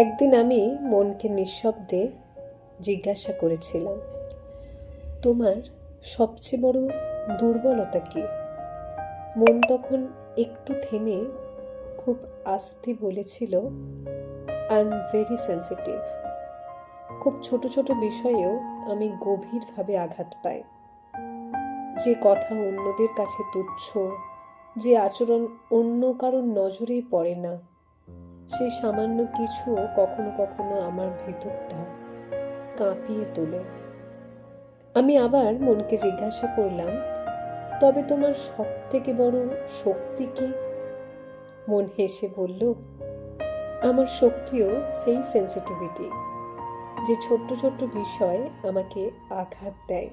একদিন আমি মনকে নিঃশব্দে জিজ্ঞাসা করেছিলাম, তোমার সবচেয়ে বড় দুর্বলতা কি? মন তখন একটু থেমে খুব আস্তে বলেছিল, আই এম ভেরি সেন্সিটিভ। খুব ছোট ছোট বিষয়েও আমি গভীরভাবে আঘাত পাই। যে কথা অন্যদের কাছে তুচ্ছ, যে আচরণ অন্য কারোর নজরেই পড়ে না, সেই সামান্য কিছুও কখনো কখনো আমার ভেতরটা কাঁপিয়ে তোলে। আমি আবার মনকে জিজ্ঞাসা করলাম, তবে তোমার সব থেকে বড় শক্তি কি? মন হেসে বলল, আমার শক্তিও সেই সেন্সিটিভিটি, যে ছোট্ট ছোট্ট বিষয় আমাকে আঘাত দেয়,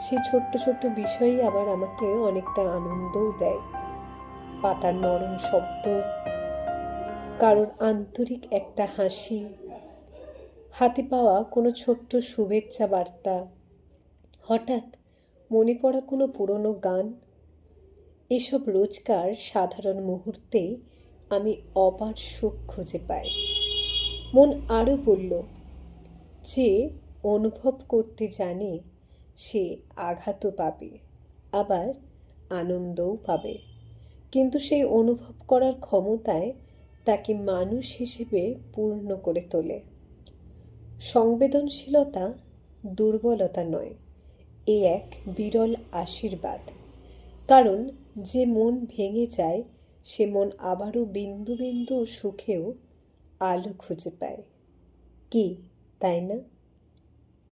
সেই ছোট্ট ছোট্ট বিষয়ই আবার আমাকে অনেকটা আনন্দও দেয়। পাতার নরম শব্দ, কারোর আন্তরিক একটা হাসি, হাতে পাওয়া কোনো ছোট্ট শুভেচ্ছা বার্তা, হঠাৎ মনে পড়া কোনো পুরনো গান, এসব রোজকার সাধারণ মুহূর্তে আমি অপার সুখ খুঁজে পাই। মন আরও বলল, যে অনুভব করতে জানে সে আঘাতও পাবে, আবার আনন্দও পাবে, কিন্তু সেই অনুভব করার ক্ষমতায় তাকে মানুষ হিসেবে পূর্ণ করে তোলে। সংবেদনশীলতা দুর্বলতা নয়, এ এক বিরল আশীর্বাদ। কারণ যে মন ভেঙে যায়, সে মন আবারও বিন্দু বিন্দু সুখেও আলো খুঁজে পায়। কি, তাই না?